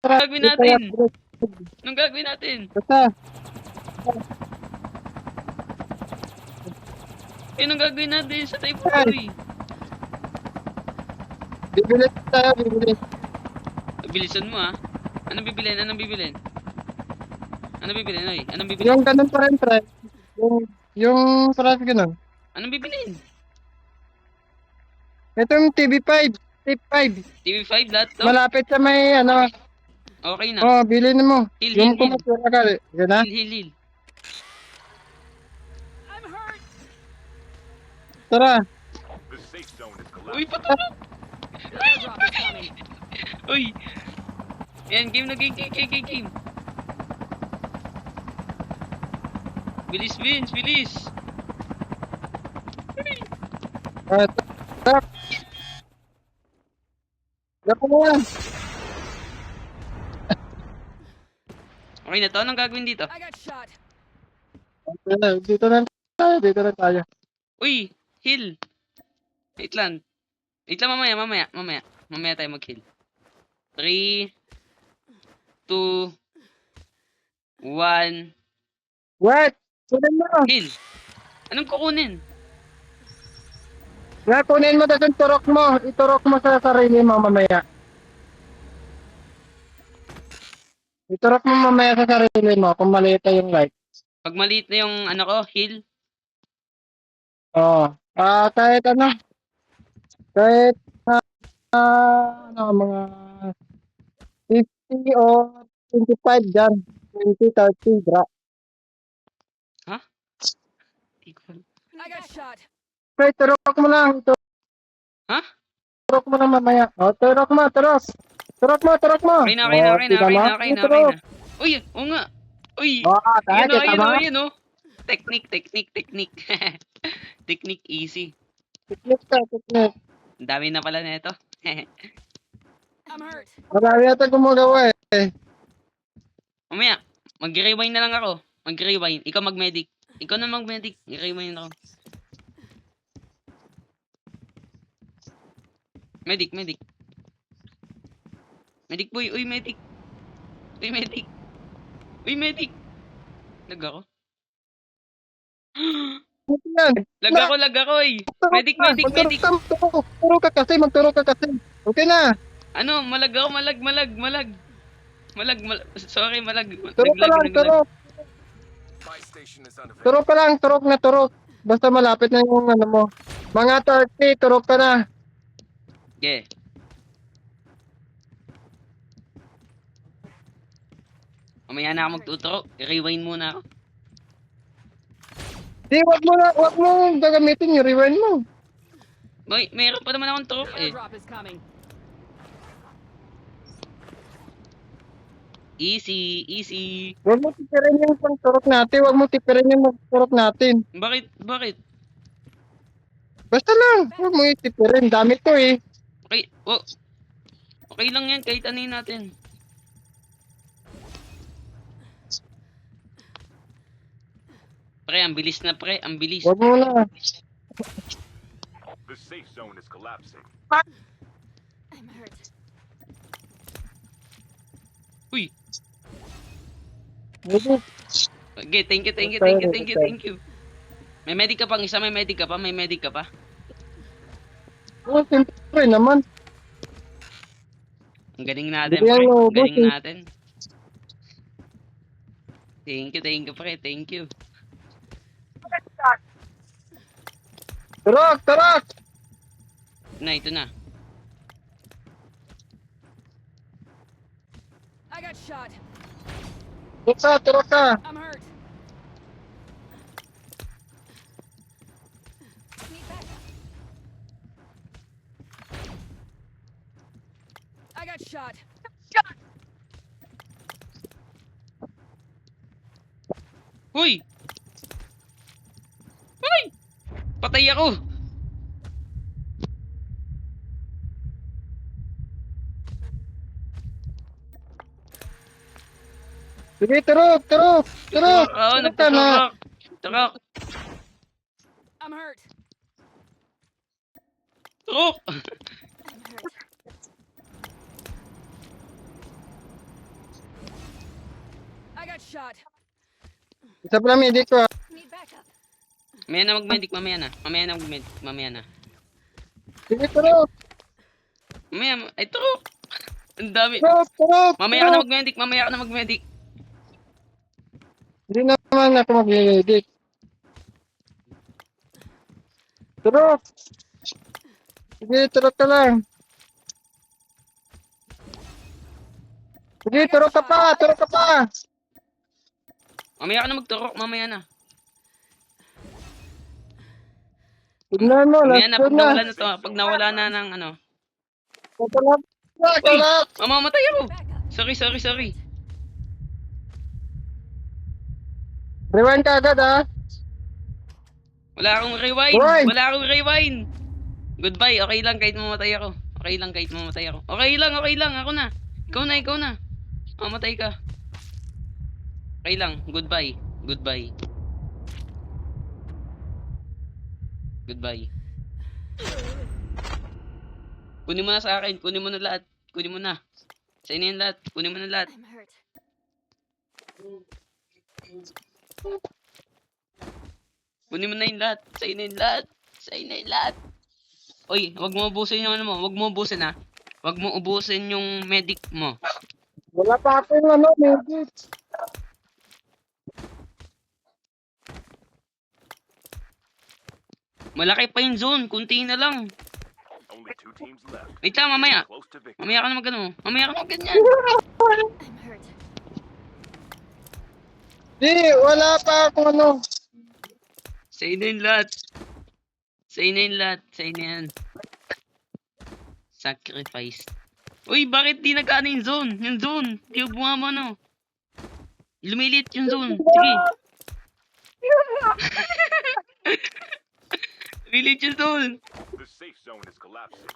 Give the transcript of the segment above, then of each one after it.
Tara, Gagawin dito tayo. natin? Anong gagawin natin? Basta. Anong gagawin natin sa type Ay, 4? bibili tayo, bibili. Bilisan mo ah. Anong bibilin? Anong bibilin? Anong bibilin, oy? Anong bibilin? Yung ganun pa rin, pre. Yung parang ganun. Anong bibilin? Ito yung TV5. TV5. TV5 lahat to? Malapit sa may, ano. Okay na. Oh, bilhin mo. Heal, Yung heal, heal. kumasura ka. Yan na. Heal, heal, heal. Tara. Uy, patulog! Uy! Yan, game na game, game. Bilis, Vince, bilis! Tara. Gako mo yan. Okay na to? Anong gagawin dito? I got shot. Dito na tayo, dito na tayo. Uy! Heal! Wait lang. Wait lang, mamaya. Mamaya tayo mag-heal. 3, 2, 1, What? Kunin mo. heal! Anong kukunin? Nga, kunin mo doon turok mo. Iturok mo sa sarili mo mamaya. Iturok mo mamaya sa sarili mo kung maliit na yung light. Pag maliit na yung ano ko, heal. Oo. Kahit ano. Kahit mga 50 o 25 dyan. 20, 30, bra. I got shot. Okay, turok mo lang. Ha? Turok mo na mamaya. O, turok mo, turok. Turok mo. Okay na. Uy, oo nga. Uy, Tayo, kita mo. yan o. Technique. Technique easy. Technique ka, technique. Ang dami na pala na ito. I'm hurt. Marami natin gumagawa eh. Mamaya, mag-rewind na lang ako. Mag-rewind. Ikaw mag-medic. Ikaw na mag-medic. I-rewind ako. Medic. Medic boy. Uy, medic. Lag ako. Ano yan? Lag ako eh. Medic. Magturok ka kasi. Okay na. Ano, malag ako, malag. Sorry, malag. Turok ka lang, turok. Turok na turok. Basta malapit na yung ano mo. Mga 30, turok ka na. Yeah. Mamaya na ako magtuturo. I-rewind muna ako. Di, wag mo gagamitin yung rewind mo. Boy, mayroon pa naman akong turok eh. Airdrop is coming. Easy. Wag mo tipirin yung pang-turok natin. Wag mo tipirin yung turok natin. Bakit? Basta lang. Wag mo itipirin. Dami to eh. Okay, okay lang yan kahit ano yun natin. Pre, ang bilis na pre, ang bilis. Wag mo na. The safe zone is collapsing. I'm hurt. Uy, Wag mo. okay, thank you. May medic ka pang isa, may medic ka pa. Oh, siyempre naman. Ang galing natin, Bigyan pre. mo, Ang galing boss, eh. natin. Thank you, pre. Thank you. Turok! Ito na. I got shot. Turok ka. I'm hurt. Need backup. I got shot. Huy! Patay ako! Sige, turok! Oo, Turok ka na. Turok! I'm hurt. Turok! I'm hurt. shot. Isa pa lang medic ko. Need backup. Mamaya na mag-medic, mamaya na. Mamaya na mag-medic, mamaya na. Sige, turok. Ay, turok! Ang dami. Turok. Mamaya ka na mag-medic, mamaya ka na mag-medic. Hindi naman ako mag-medic. Turok. Sige, turok ka lang. Sige, turok ka pa. Turok ka pa. Mamaya ka na magturok, mamaya na. Tignan mo, Mamaya last na, turn pag na. nawala na to, pag nawala na ng ano. Katalap. Katalap. Mamamatay ako! Backup. Sorry. Rewind ka agad, ha? Wala akong rewind! Rewind! Wala akong rewind! Goodbye, okay lang kahit mamatay ako. Okay lang kahit mamatay ako. Okay lang, ako na. Ikaw na. Mamatay ka. Okay lang, goodbye. Kunin mo na sa akin, kunin mo na lahat. Kunin mo na. Sa inyo yung lahat, kunin mo na lahat. I'm hurt. Kunin mo na yung lahat. Sa inyo yung lahat. Oy, wag mo ubusin yung ano mo. Wag mo ubusin ha. Wag mo ubusin yung medic mo. Wala pa akong medic. Malaki pa yung zone. Kunti na lang. Only 2 teams left. Wait lang, mamaya. Close to victory. Mamaya ka na mag-ano. Mamaya ka na mag-ganyan. I'm hurt. Di, wala pa akong Sa inyo yung lahat. Sa inyo yan. Sacrifice. Uy, bakit di nagkaano yung zone? Yung zone. Di bumama no. Lumilit yung zone. Sige. Lumilit yung zone. The safe zone is collapsing.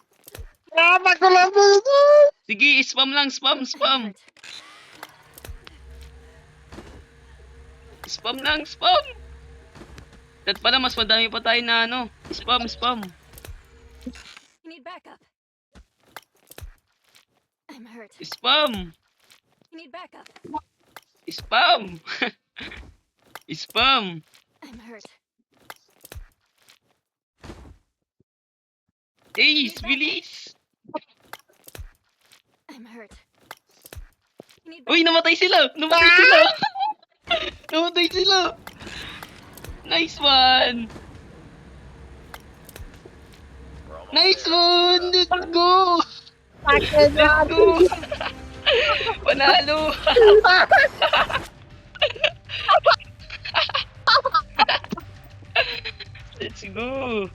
Tama ko lang po. Sige, spam lang. Spam. I'm hurt. Spam lang. At pala, mas madami pa tayo na ano. Spam. You need backup. I'm hurt. Spam. You need backup. Spam. Spam. I'm hurt. Ace, bilis. I'm hurt. You need Uy, backup. namatay sila. Namatay sila. Nice one. We're almost Nice there. one. Let's go. Panalo. Let's go.